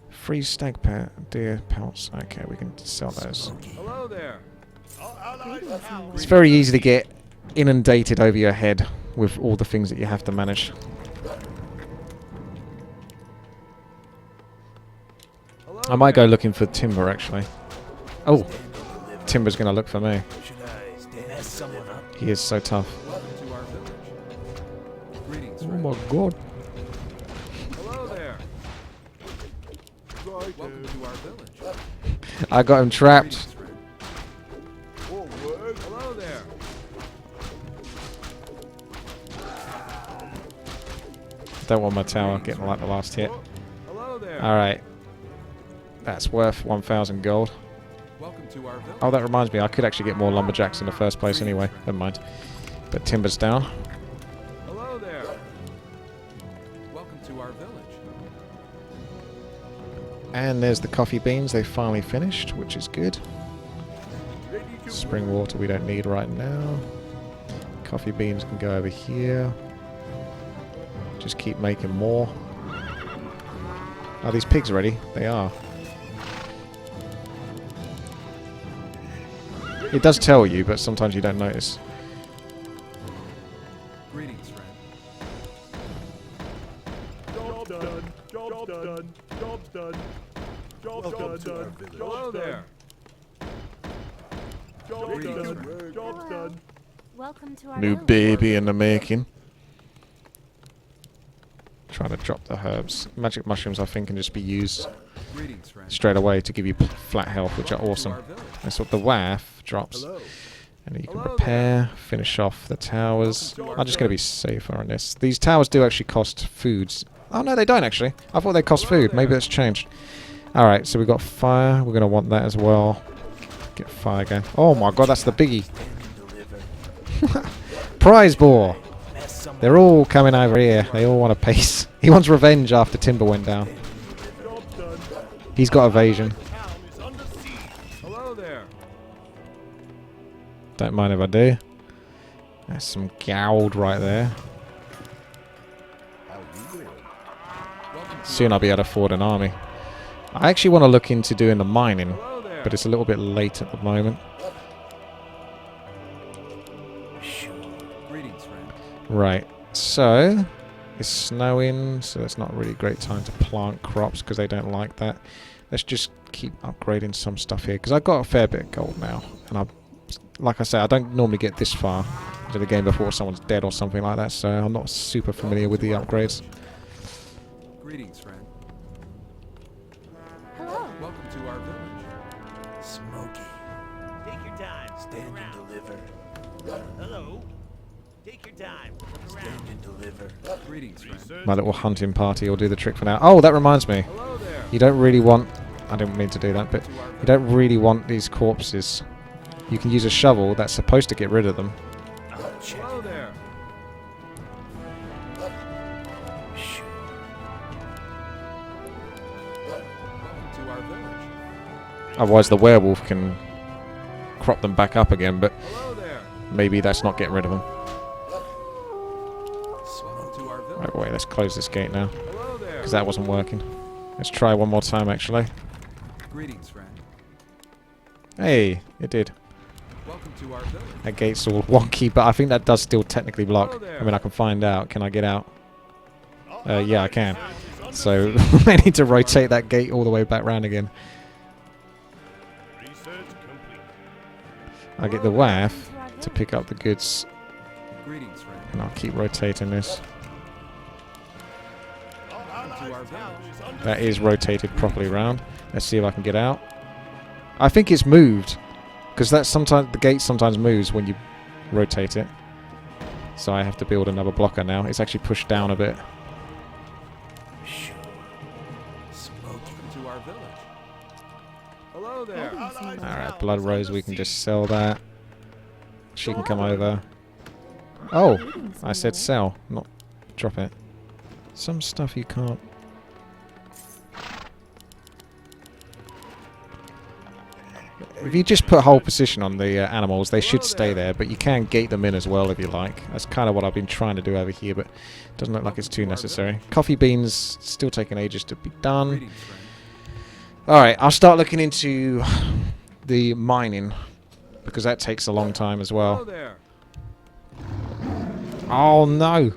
Speaker 1: Free stag deer pelts. Okay, we can sell those.
Speaker 4: Smoky.
Speaker 2: Hello there.
Speaker 3: Our allies' town
Speaker 1: It's very easy to get inundated over your head with all the things that you have to manage.
Speaker 2: Hello
Speaker 1: I might
Speaker 2: there.
Speaker 1: go looking for timber actually. Oh, timber's gonna look for me.
Speaker 4: Should I pass someone up?
Speaker 1: He is so tough.
Speaker 2: Welcome to our village. Greetings,
Speaker 1: Oh
Speaker 2: friend.
Speaker 1: my god.
Speaker 2: Hello there.
Speaker 3: right
Speaker 2: Welcome to our village.
Speaker 1: I got him trapped.
Speaker 2: Greetings, friend.
Speaker 3: Forward.
Speaker 2: Hello there.
Speaker 1: Don't want my tower getting like the last hit.
Speaker 2: Hello there.
Speaker 1: Alright. That's worth 1,000 gold.
Speaker 2: Welcome to our village.
Speaker 1: Oh, that reminds me, I could actually get more lumberjacks in the first place anyway. Never mind. But timber's down.
Speaker 2: Hello there. Welcome to our village.
Speaker 1: And there's the coffee beans. They finally finished, which is good.
Speaker 3: Ready to
Speaker 1: Spring water we don't need right now. Coffee beans can go over here. Just keep making more. Are these pigs ready? They are. It does tell you, but sometimes you don't notice.
Speaker 2: Greetings, friend.
Speaker 3: Job done. Job done. Job's done. Job's done.
Speaker 2: Hello there.
Speaker 3: Job's
Speaker 2: Greetings,
Speaker 3: done.
Speaker 2: friend.
Speaker 3: Job's
Speaker 5: Hello.
Speaker 3: done.
Speaker 5: Welcome to our
Speaker 1: New
Speaker 5: village.
Speaker 1: baby in the making. Trying to drop the herbs. Magic mushrooms, I think, can just be used
Speaker 2: Greetings, friend.
Speaker 1: straight away to give you flat health, which are
Speaker 2: Welcome to
Speaker 1: awesome.
Speaker 2: our village.
Speaker 1: That's what the WAF drops.
Speaker 3: Hello.
Speaker 1: And you can
Speaker 2: Hello
Speaker 1: repair, finish off the towers.
Speaker 2: Welcome to our
Speaker 1: I'm just going to be safer on this. These towers do actually cost foods. Oh no, they don't actually. I thought they cost
Speaker 2: Hello
Speaker 1: food. Maybe
Speaker 2: there.
Speaker 1: that's changed. Alright, so we've got fire. We're going to want that as well. Get fire going. Oh my god, that's the biggie.
Speaker 4: Stand and deliver.
Speaker 1: Prize boar.
Speaker 4: Pass someone
Speaker 1: They're all coming over here. They all want a piece. He wants revenge after timber went down.
Speaker 3: Job's done.
Speaker 1: He's got evasion.
Speaker 3: Town is under siege.
Speaker 2: Hello there.
Speaker 1: Don't mind if I do. There's some gold right there.
Speaker 2: Welcome to
Speaker 1: Soon I'll be able to afford an army. I actually want to look into doing the mining,
Speaker 2: Hello there.
Speaker 1: but it's a little bit late at the moment.
Speaker 4: Sure.
Speaker 2: Greetings, friend.
Speaker 1: Right, so it's snowing, so it's not really a great time to plant crops because they don't like that. Let's just keep upgrading some stuff here because I've got a fair bit of gold now, and like I say, I don't normally get this far into the game before someone's dead or something like that, so I'm not super familiar with the upgrades.
Speaker 2: Greetings, friend.
Speaker 5: Hello.
Speaker 2: Welcome to our village.
Speaker 4: Smoky.
Speaker 7: Take your time.
Speaker 4: Stand and deliver.
Speaker 7: Hello. Take your time. Look around.
Speaker 4: Stand and deliver.
Speaker 2: Greetings, friend.
Speaker 1: My little hunting party will do the trick for now. Oh, that reminds me.
Speaker 2: Hello there.
Speaker 1: You don't really want... I didn't mean to do that, but you don't really want these corpses. You can use a shovel that's supposed to get rid of them.
Speaker 4: I'll check
Speaker 2: Hello
Speaker 4: it
Speaker 2: there.
Speaker 4: out. Sure.
Speaker 2: Welcome to our village.
Speaker 1: Otherwise the werewolf can crop them back up again, but
Speaker 2: Hello there.
Speaker 1: maybe that's not getting rid of them.
Speaker 2: Welcome to our village.
Speaker 1: Right, wait, let's close this gate now,
Speaker 2: Hello there.
Speaker 1: because that wasn't working. Let's try one more time, actually.
Speaker 2: Greetings, friend.
Speaker 1: Hey, it did.
Speaker 2: Welcome to our village.
Speaker 1: That gate's all wonky, but I think that does still technically block.
Speaker 2: Hello there.
Speaker 1: I mean, I can find out. Can I get out? Yeah, I can. So I need to rotate that gate all the way back round again.
Speaker 3: Research complete.
Speaker 1: I get the WAF to pick up the goods,
Speaker 2: Greetings, friend.
Speaker 1: and I'll keep rotating this.
Speaker 2: Welcome to our village.
Speaker 1: That is rotated properly round. Let's see if I can get out. I think it's moved, because that's sometimes the gate sometimes moves when you rotate it. So I have to build another blocker now. It's actually pushed down a bit.
Speaker 2: Welcome to our village. Hello there.
Speaker 1: Alright, Blood Rose, we can just sell that. She can come over. Oh, I said sell, not drop it. Some stuff you can't. If you just put hold position on the animals, they should stay there, but you can gate them in as well if you like. That's kind of what I've been trying to do over here, but it doesn't look like it's too necessary. Coffee beans still taking ages to be done.
Speaker 2: Greetings, friend.
Speaker 1: Alright, I'll start looking into the mining, because that takes a long time as
Speaker 2: Hello
Speaker 1: well.
Speaker 2: there.
Speaker 1: Oh no!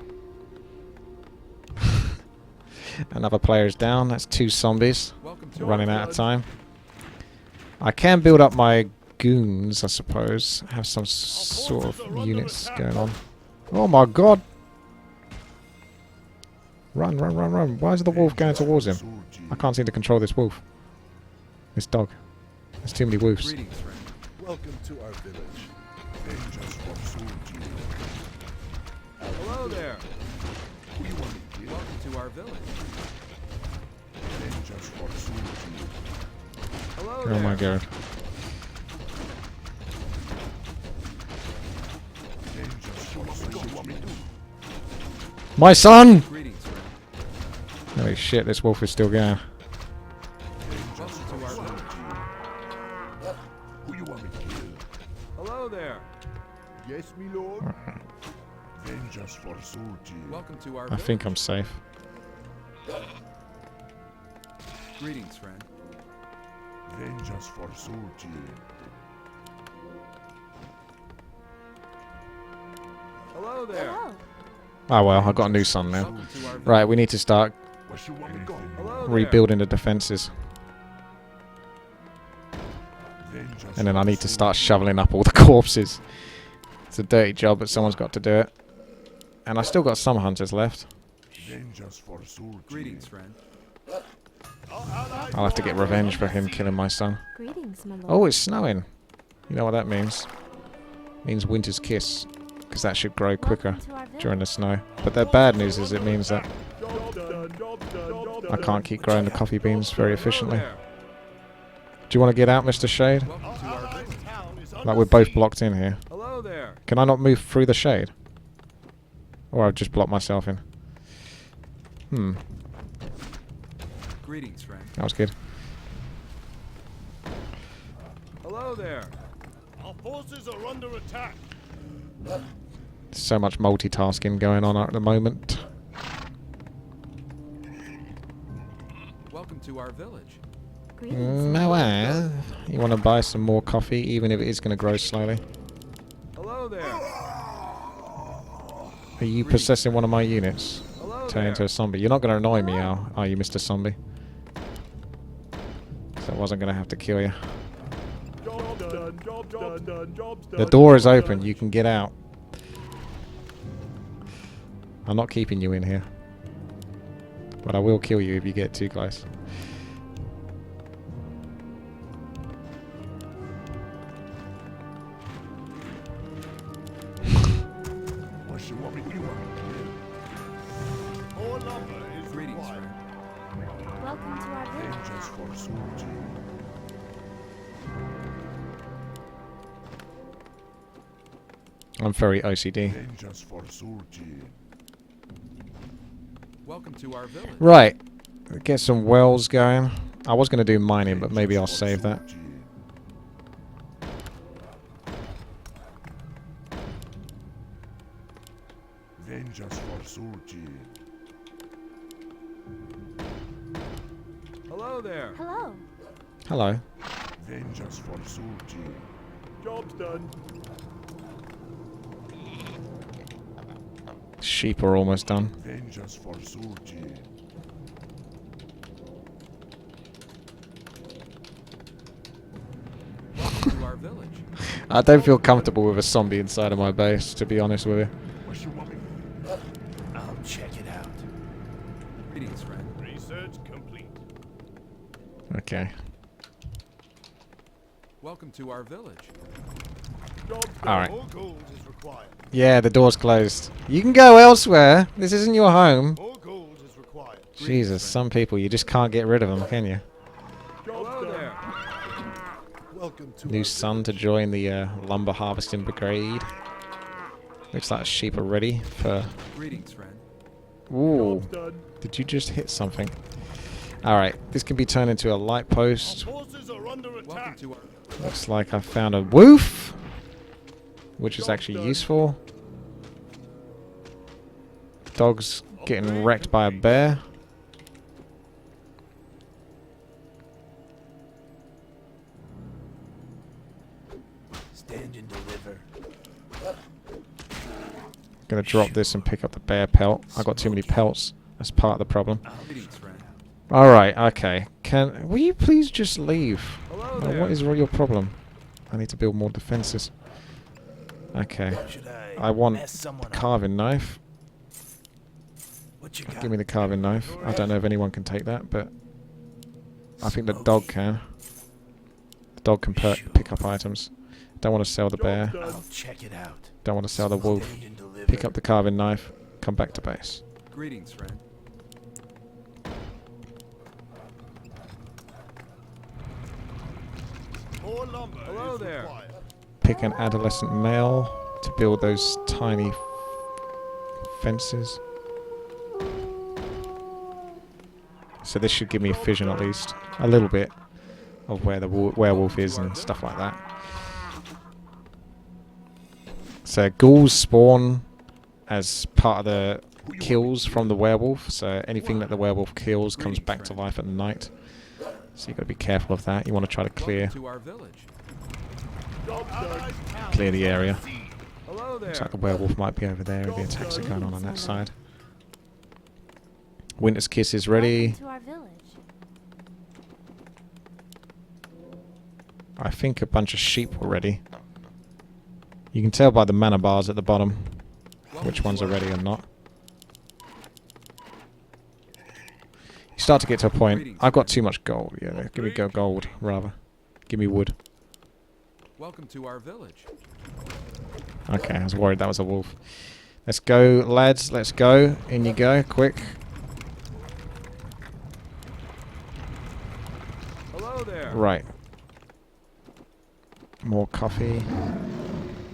Speaker 1: Another player is down. That's 2 zombies.
Speaker 2: Welcome to
Speaker 1: Running
Speaker 2: our
Speaker 1: out of
Speaker 2: village.
Speaker 1: time. I can build up my goons, I suppose. Have some sort of units going on. Oh my god! Run, run, run, run. Why is the wolf going towards him? I can't seem to control this wolf. This dog. There's too many wolves.
Speaker 2: Greetings, friend.
Speaker 3: Welcome to our village. Vengeance for Surgery.
Speaker 2: Hello there.
Speaker 3: Who you want to kill?
Speaker 2: Welcome to our village.
Speaker 3: Vengeance for Surgery.
Speaker 2: Hello
Speaker 1: Oh
Speaker 2: there.
Speaker 1: my god.
Speaker 3: Vengeance for Surgery.
Speaker 1: My son!
Speaker 2: Greetings, friend.
Speaker 1: Holy shit, this wolf is still going.
Speaker 2: Welcome to our village.
Speaker 3: Who you want me to kill?
Speaker 2: Hello there.
Speaker 3: Yes, me lord. Vengeance for Surgery.
Speaker 2: Welcome to our
Speaker 1: I
Speaker 2: village.
Speaker 1: think I'm safe.
Speaker 2: Greetings, friend.
Speaker 3: Vengeance for Surgery.
Speaker 2: Hello there.
Speaker 5: Hello.
Speaker 1: Oh well, I've got a new son now.
Speaker 2: Welcome to our village.
Speaker 1: Right, we need to start
Speaker 3: Where you want me to go?
Speaker 2: Hello there.
Speaker 1: rebuilding the defences.
Speaker 3: Vengeance
Speaker 1: And then I
Speaker 3: for
Speaker 1: need to start
Speaker 3: Surgery.
Speaker 1: shoveling up all the corpses. It's a dirty job, but someone's got to do it. And I still got some hunters left.
Speaker 3: Vengeance for Surgery.
Speaker 2: Greetings, friend.
Speaker 1: I'll have to get revenge for him killing my son.
Speaker 5: Greetings, my lord.
Speaker 1: Oh, it's snowing. You know what that means? Means winter's kiss. Because that should grow quicker
Speaker 5: Welcome to our village.
Speaker 1: during the snow. But the bad news is it means that
Speaker 3: Job done, job done, job
Speaker 1: I
Speaker 3: done.
Speaker 1: can't keep growing the coffee beans very efficiently.
Speaker 2: Hello
Speaker 1: Do you want to get out, Mr. Shade?
Speaker 2: there. Welcome to our village.
Speaker 1: Like, we're both blocked in here.
Speaker 2: Hello there.
Speaker 1: Can I not move through the shade? Or I've just blocked myself in.
Speaker 2: Greetings, friend.
Speaker 1: That was good.
Speaker 2: Hello there.
Speaker 3: Our forces are under attack.
Speaker 1: So much multitasking going on at the moment.
Speaker 2: Welcome to our village.
Speaker 5: Greetings, my lord.
Speaker 1: No, you want to buy some more coffee, even if it is going to grow slowly?
Speaker 2: Hello there.
Speaker 1: Are you possessing one of my units?
Speaker 2: Hello
Speaker 1: Turn
Speaker 2: there.
Speaker 1: into a zombie. You're not going to annoy me, are you, Mr. Zombie? So I wasn't going to have to kill you.
Speaker 3: Job done, job done, job done.
Speaker 1: The door is open. You can get out. I'm not keeping you in here. But I will kill you if you get too close.
Speaker 3: What you want me to do? More lumber is
Speaker 2: Greetings,
Speaker 3: required.
Speaker 2: friend.
Speaker 5: Welcome to our village.
Speaker 3: Vengeance for Surgery.
Speaker 1: I'm very OCD.
Speaker 3: Vengeance for Surgery.
Speaker 2: Welcome to our village.
Speaker 1: Right. Get some wells going. I was going to do mining, but maybe I'll save that.
Speaker 3: Surgery. Vengeance for Surgeon.
Speaker 2: Hello there.
Speaker 5: Hello.
Speaker 1: Hello.
Speaker 3: Vengeance for Surgeon. Job's done.
Speaker 1: Sheep are almost done.
Speaker 3: Vengeance for Surgeon.
Speaker 2: Welcome to our village.
Speaker 1: I don't feel comfortable with a zombie inside of my base, to be honest with you.
Speaker 3: What's your mummy?
Speaker 4: I'll check it out.
Speaker 2: Greetings, friend.
Speaker 3: Research complete.
Speaker 1: Okay.
Speaker 2: Welcome to our village.
Speaker 3: Job's done.
Speaker 1: Alright.
Speaker 3: More gold is required.
Speaker 1: Yeah, the door's closed. You can go elsewhere. This isn't your home.
Speaker 3: More gold is required.
Speaker 1: Jesus, some people, you just can't get rid of them, can you?
Speaker 2: Hello there.
Speaker 3: Welcome to
Speaker 1: New son to join the lumber harvesting brigade. Looks like sheep are ready for...
Speaker 2: Greetings, friend.
Speaker 1: Ooh,
Speaker 3: done.
Speaker 1: did you just hit something? Alright, this can be turned into a light post.
Speaker 3: Forces are under
Speaker 2: Welcome
Speaker 3: attack.
Speaker 2: to our
Speaker 1: Looks like I found a woof, which is actually useful. Dog's getting wrecked by a bear.
Speaker 4: Stand and deliver.
Speaker 1: Gonna drop this and pick up the bear pelt. I got too many pelts. That's part of the problem.
Speaker 2: greetings, friend.
Speaker 1: Alright, okay. Will you please just leave?
Speaker 2: Hello
Speaker 1: Oh,
Speaker 2: there.
Speaker 1: what is your problem? I need to build more defenses. Okay.
Speaker 4: Should
Speaker 1: I want
Speaker 4: mess someone
Speaker 1: the
Speaker 4: up?
Speaker 1: carving knife.
Speaker 4: What you got?
Speaker 1: Give me the carving knife. I don't know if anyone can take that, but I think the dog can. The dog can pick up items. Don't want to sell the bear.
Speaker 4: I'll check it out.
Speaker 1: Don't want to sell the wolf.
Speaker 4: Stand and deliver.
Speaker 1: Pick up the carving knife. Come back to base.
Speaker 2: Greetings, friend.
Speaker 3: More lumber
Speaker 2: Hello
Speaker 3: is
Speaker 2: there.
Speaker 3: required.
Speaker 1: Pick an adolescent male to build those tiny fences. So this should give me a vision at least. A little bit of where the werewolf is and stuff like that. So ghouls spawn as part of the kills from the werewolf. So anything that the werewolf kills comes back to life at night. So you've got to be careful of that. You want to try to clear
Speaker 2: Welcome to our village.
Speaker 1: clear the area.
Speaker 2: Hello there.
Speaker 1: Looks like a werewolf might be over there. The attacks are going on that side. Winter's Kiss is ready.
Speaker 5: Welcome to our village.
Speaker 1: I think a bunch of sheep were ready. You can tell by the mana bars at the bottom which ones are ready or not. You start to get to a point. I've got too much gold. Yeah, give me gold rather. Give me wood.
Speaker 2: Welcome to our village.
Speaker 1: Okay, I was worried that was a wolf. Let's go, lads. Let's go. In you go, quick.
Speaker 2: Hello there.
Speaker 1: Right. More coffee.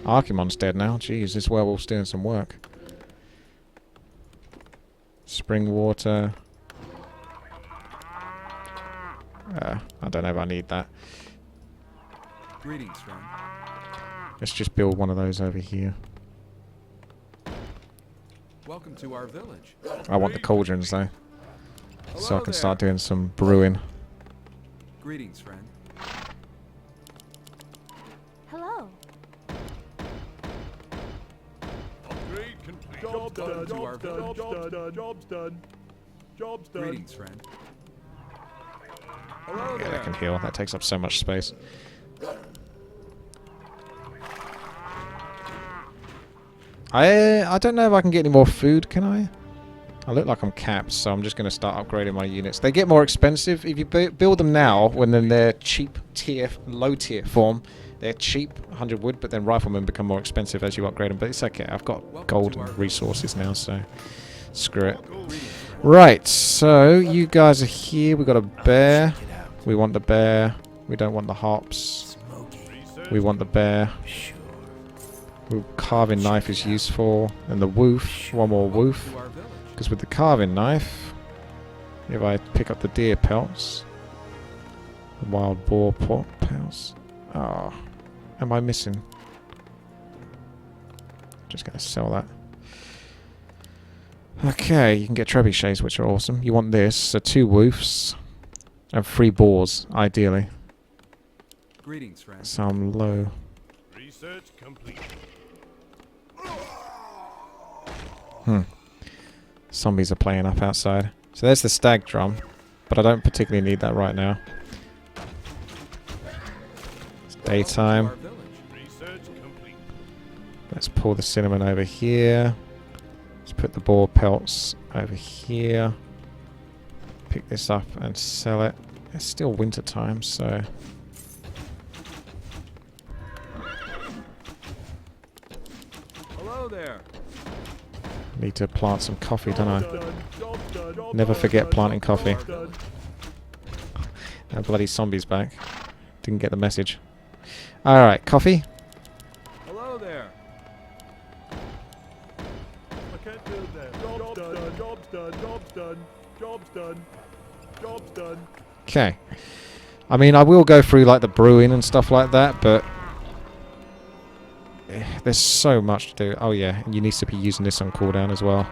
Speaker 1: Archimon's dead now. Jeez, this werewolf's doing some work. Spring water. I don't know if I need that.
Speaker 2: Greetings, friend.
Speaker 1: Let's just build one of those over here.
Speaker 2: Welcome to our village.
Speaker 1: I want the cauldrons though, so I
Speaker 2: Hello
Speaker 1: can start
Speaker 2: there.
Speaker 1: doing some brewing.
Speaker 2: Greetings, friend.
Speaker 5: Hello.
Speaker 3: Upgrade complete.
Speaker 2: Job's done. To our village.
Speaker 3: Job's done. Job's done.
Speaker 2: Greetings, friend. Hello
Speaker 1: Yeah,
Speaker 2: there.
Speaker 1: that can heal. That takes up so much space. I don't know if I can get any more food, can I? I look like I'm capped, so I'm just going to start upgrading my units. They get more expensive. If you build them now, when then they're cheap tier, low tier form, they're cheap, 100 wood, but then riflemen become more expensive as you upgrade them. But it's okay. I've got gold and resources now, so screw it. Right, so you guys are here. We've got a bear.
Speaker 4: Check it out.
Speaker 1: We want the bear. We don't want the hops.
Speaker 4: Smoky.
Speaker 1: We want the bear.
Speaker 4: Sure.
Speaker 1: Carving knife is useful. And the woof. One more woof.
Speaker 2: To our village.
Speaker 1: Because with the carving knife, if I pick up the deer pelts, the wild boar pelts. Oh, am I missing? Just going to sell that. Okay, you can get trebuchets, which are awesome. You want this, so 2 woofs and 3 boars, ideally.
Speaker 2: Greetings, friend.
Speaker 1: So I'm low.
Speaker 3: Research complete.
Speaker 1: Zombies are playing up outside. So there's the stag drum, but I don't particularly need that right now. It's daytime.
Speaker 2: Our village.
Speaker 3: Research complete.
Speaker 1: Let's pull the cinnamon over here. Let's put the boar pelts over here. Pick this up and sell it. It's still winter time, so...
Speaker 2: Hello there.
Speaker 1: Need to plant some coffee, don't I?
Speaker 3: Done. Job done. Job
Speaker 1: Never
Speaker 3: done.
Speaker 1: forget
Speaker 3: Job
Speaker 1: planting
Speaker 3: done.
Speaker 1: coffee.
Speaker 3: Job done.
Speaker 1: That bloody zombie's back. Didn't get the message. Alright, coffee.
Speaker 2: Hello there.
Speaker 3: I can't build that. Job's done. Job's done. Job's done. Job's done. Job's done.
Speaker 1: Okay. I mean, I will go through like the brewing and stuff like that, but there's so much to do. Oh yeah, and you need to be using this on cooldown as well,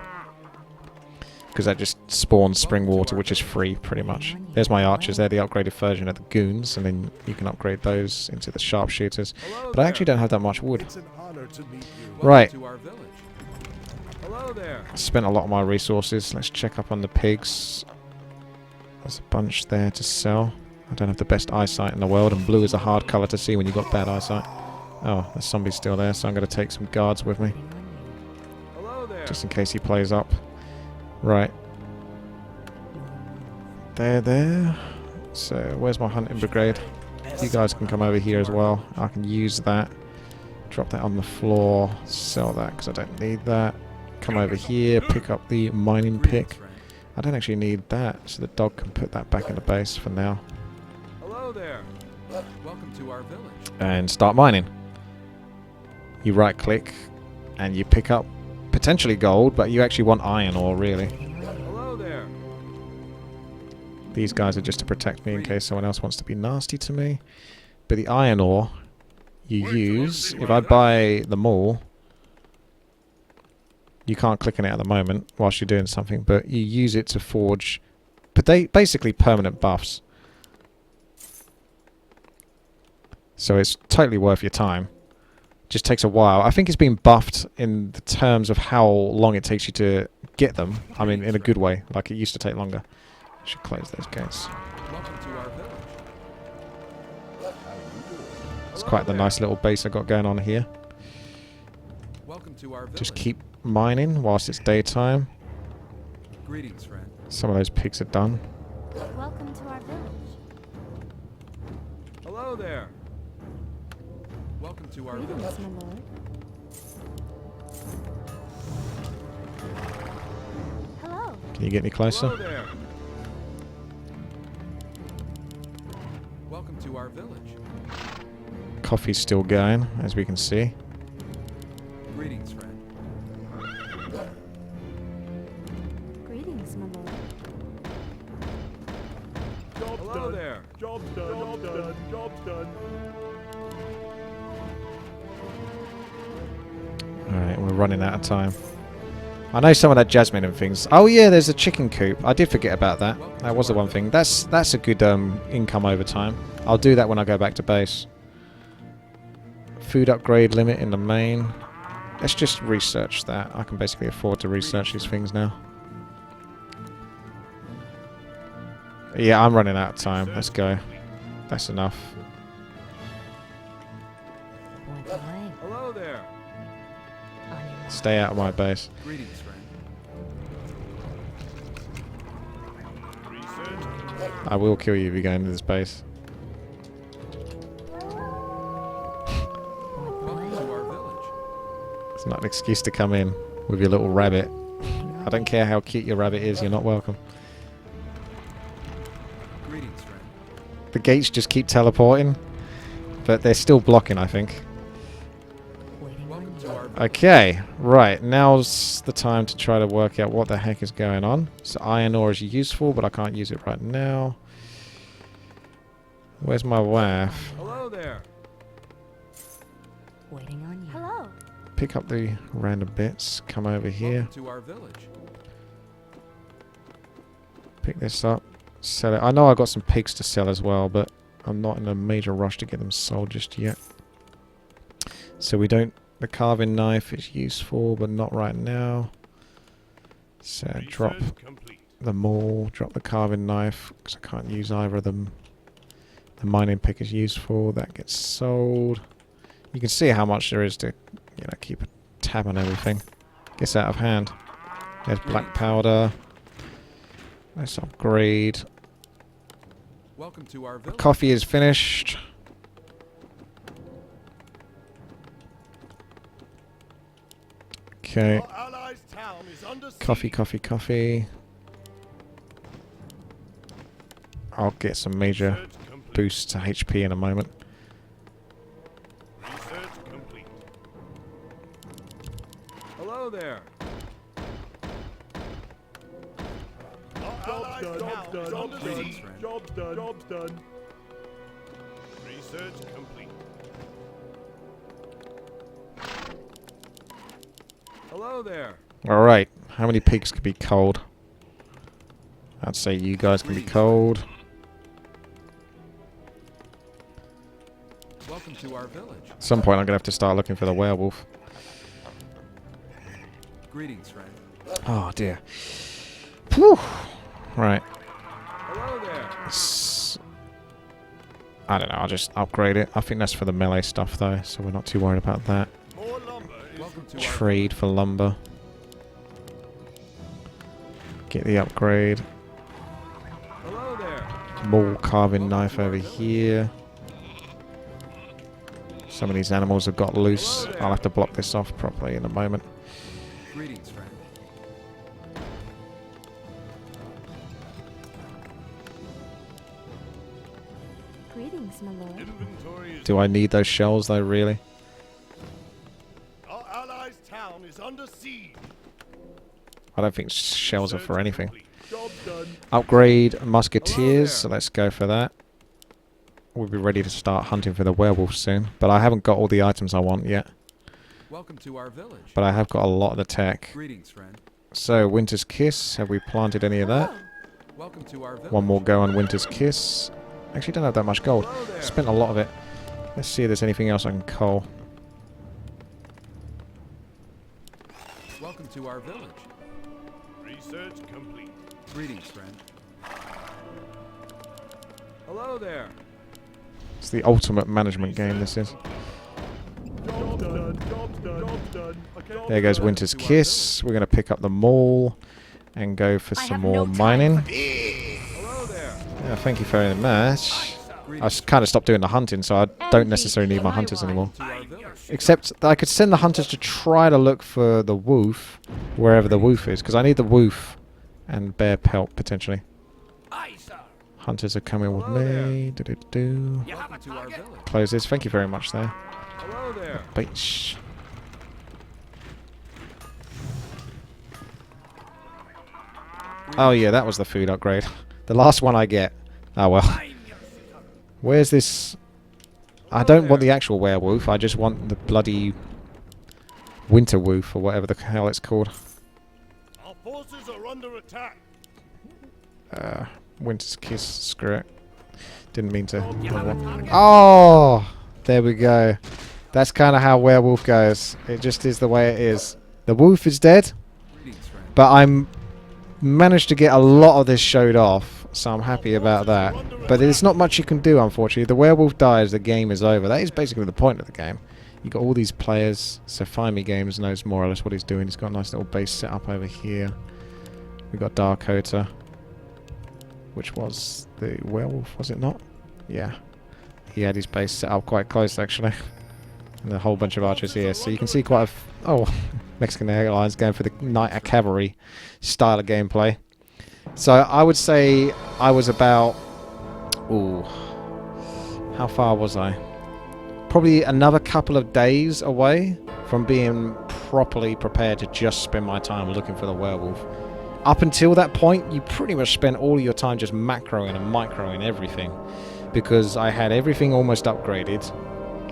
Speaker 1: because that just spawns spring water, which is free pretty much. There's my archers. They're the upgraded version of the goons, and then you can upgrade those into the sharpshooters.
Speaker 2: Hello
Speaker 1: But I
Speaker 2: there.
Speaker 1: actually don't have that much wood.
Speaker 3: It's an honor to meet you.
Speaker 2: Welcome
Speaker 1: Right.
Speaker 2: to our village. Hello there.
Speaker 1: I spent a lot of my resources. Let's check up on the pigs. There's a bunch there to sell. I don't have the best eyesight in the world, and blue is a hard colour to see when you've got bad eyesight. Oh, the zombie's still there, so I'm going to take some guards with me,
Speaker 2: Hello there.
Speaker 1: just in case he plays up. Right. There. So, where's my hunting brigade? You guys can come over here as well. I can use that. Drop that on the floor. Sell that, because I don't need that. Come over here, pick up the mining
Speaker 2: Greetings,
Speaker 1: pick.
Speaker 2: friend.
Speaker 1: I don't actually need that, so the dog can put that back in the base for now.
Speaker 2: Hello there. Welcome to our village.
Speaker 1: And start mining. You right click and you pick up potentially gold, but you actually want iron ore really.
Speaker 2: Hello there.
Speaker 1: These guys are just to protect me in case someone else wants to be nasty to me. But the iron ore you use, if I buy them all, you can't click on it at the moment whilst you're doing something, but you use it to forge basically permanent buffs. So it's totally worth your time. Just takes a while. I think it's been buffed in the terms of how long it takes you to get them. I mean, in a good way. Like, it used to take longer. I should close those gates.
Speaker 2: Welcome to our village.
Speaker 1: It's quite the nice little base I got going on here.
Speaker 2: Welcome to our village.
Speaker 1: Just keep mining whilst it's daytime.
Speaker 2: Greetings, friend.
Speaker 1: Some of those pigs are done.
Speaker 5: Welcome to our village.
Speaker 2: Hello there. Welcome to our
Speaker 5: Greetings,
Speaker 2: village.
Speaker 5: my lord. Hello.
Speaker 1: Can you get any
Speaker 2: Hello
Speaker 1: closer?
Speaker 2: there. Welcome to our village.
Speaker 1: Coffee's still going, as we can see.
Speaker 2: Greetings, friend.
Speaker 5: Greetings, my lord.
Speaker 3: Job's
Speaker 2: Hello
Speaker 3: done.
Speaker 2: there.
Speaker 3: Job's done. Job's done. Job's done.
Speaker 1: Alright, we're running out of time. I know some of that jasmine and things. Oh yeah, there's a chicken coop. I did forget about that. That was the one thing. That's a good income over time. I'll do that when I go back to base. Food upgrade limit in the main. Let's just research that. I can basically afford to research these things now. Yeah, I'm running out of time. Let's go. That's enough.
Speaker 2: Hello there.
Speaker 1: Stay out of my base.
Speaker 2: Greetings, friend.
Speaker 3: Research.
Speaker 1: I will kill you if you go into this base.
Speaker 2: Welcome to our village.
Speaker 1: It's not an excuse to come in with your little rabbit. I don't care how cute your rabbit is, you're not welcome.
Speaker 2: Greetings, friend.
Speaker 1: The gates just keep teleporting, but they're still blocking, I think.
Speaker 2: Welcome to our village.
Speaker 1: Okay, right, now's the time to try to work out what the heck is going on. So iron ore is useful, but I can't use it right now. Where's my wife?
Speaker 2: Hello there.
Speaker 5: Waiting on you. Hello.
Speaker 1: Pick up the random bits, come over here.
Speaker 2: Welcome to our village.
Speaker 1: Pick this up. Sell it. I know I got some pigs to sell as well, but I'm not in a major rush to get them sold just yet. So we don't... The carving knife is useful, but not right now. So drop the maul, drop the carving knife, because I can't use either of them. The mining pick is useful. That gets sold. You can see how much there is to, you know, keep a tab on everything. Gets out of hand. There's black powder. Let's upgrade.
Speaker 2: Welcome to our village.
Speaker 1: Coffee is finished. Okay.
Speaker 3: Our allies' town is under
Speaker 1: Coffee,
Speaker 3: siege.
Speaker 1: coffee, coffee. I'll get some major
Speaker 3: Research complete.
Speaker 1: boost to HP in a moment.
Speaker 3: Research complete.
Speaker 2: Hello there.
Speaker 3: Our allies' town is under
Speaker 2: Greetings,
Speaker 3: siege.
Speaker 2: friend.
Speaker 3: Job's done. Job's done. Research complete.
Speaker 2: Hello there.
Speaker 1: Alright, how many pigs can be cold? I'd say you guys can be cold.
Speaker 2: Welcome to our village.
Speaker 1: At some point I'm gonna have to start looking for the werewolf.
Speaker 2: Greetings, friend.
Speaker 1: Oh dear. Whew. Right.
Speaker 2: Hello there.
Speaker 1: I don't know, I'll just upgrade it. I think that's for the melee stuff though, so we're not too worried about that.
Speaker 3: More lumber is
Speaker 2: Welcome to our
Speaker 1: Trade for lumber. Get the upgrade.
Speaker 2: Hello there.
Speaker 1: Maul carving knife over here. Some of these animals have got loose. I'll have to block this off properly in a moment.
Speaker 2: Greetings, friend.
Speaker 5: Greetings, my lord.
Speaker 3: inventory is
Speaker 1: Do I need those shells though, really?
Speaker 3: Our allies' town is under siege.
Speaker 1: I don't think shells are for
Speaker 3: Research
Speaker 1: anything.
Speaker 3: complete. Job's done.
Speaker 1: Upgrade musketeers, so
Speaker 2: there.
Speaker 1: let's go for that. We'll be ready to start hunting for the werewolf soon. But I haven't got all the items I want yet.
Speaker 2: Welcome to our village.
Speaker 1: But I have got a lot of the tech.
Speaker 2: Greetings, friend.
Speaker 1: So, Winter's Kiss, have we planted any of that?
Speaker 2: Welcome to our village.
Speaker 1: One more go on Winter's Kiss. Actually, don't have that much gold.
Speaker 2: Hello there.
Speaker 1: Spent a lot of it. Let's see if there's anything else I can cull.
Speaker 2: Welcome to our village.
Speaker 3: Research complete.
Speaker 2: Greetings, friend. Hello there.
Speaker 1: It's the ultimate management game, this is.
Speaker 3: Job's done. Job's done. Job's done.
Speaker 1: There goes Winter's Kiss. We're going to pick up the maul and go for some more mining.
Speaker 2: Hello there.
Speaker 1: Yeah, thank you very much. I kind of stopped doing the hunting, so I don't necessarily need my hunters anymore.
Speaker 2: To our village.
Speaker 1: Except that I could send the hunters to try to look for the wolf, wherever the wolf is, because I need the wolf and bear pelt, potentially.
Speaker 7: Aye, sir.
Speaker 1: Hunters are coming with
Speaker 2: Hello there.
Speaker 1: me. Do-do-do.
Speaker 7: You have a
Speaker 2: Welcome to our
Speaker 7: target?
Speaker 2: village.
Speaker 1: Close this. Thank you very much there.
Speaker 2: Hello there.
Speaker 1: Beach. Oh yeah, that was the food upgrade. The last one I get. Oh well.
Speaker 7: I'm your sister.
Speaker 1: Where's this? I don't want the actual werewolf. I just want the bloody winter wolf or whatever the hell it's called.
Speaker 3: Our forces are under attack.
Speaker 1: Winter's Kiss. Screw it. Didn't mean to.
Speaker 7: You have a target?
Speaker 1: Oh, there we go. That's kind of how werewolf goes. It just is the way it is. The wolf is dead,
Speaker 2: Greetings, friend.
Speaker 1: but I'm managed to get a lot of this showed off, so I'm happy about that. But there's not much you can do, unfortunately. The werewolf dies, the game is over. That is basically the point of the game. You got all these players, so Find Me Games knows more or less what he's doing. He's got a nice little base set up over here. We got Darkota, which was the werewolf, was it not? Yeah. He had his base set up quite close, actually. And a whole bunch of archers here. So you can see quite a... Oh, Mexican Airlines going for the Knight Cavalry style of gameplay. So I would say I was about... Ooh. How far was I? Probably another couple of days away from being properly prepared to just spend my time looking for the werewolf. Up until that point, you pretty much spent all your time just macroing and microing everything. Because I had everything almost upgraded.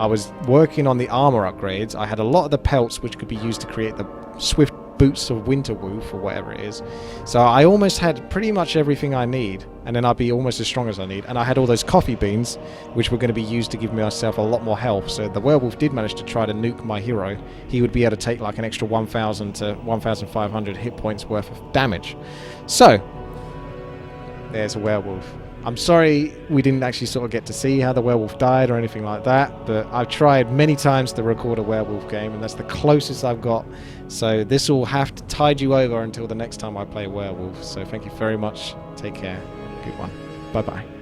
Speaker 1: I was working on the armor upgrades. I had a lot of the pelts which could be used to create the swift boots of winter woof or whatever it is. So I almost had pretty much everything I need, and then I'd be almost as strong as I need. And I had all those coffee beans, which were going to be used to give myself a lot more health. So the werewolf did manage to try to nuke my hero. He would be able to take like an extra 1,000 to 1,500 hit points worth of damage. So there's a werewolf. I'm sorry we didn't actually sort of get to see how the werewolf died or anything like that, but I've tried many times to record a werewolf game, and that's the closest I've got. So this will have to tide you over until the next time I play werewolf. So thank you very much. Take care. Good one. Bye-bye.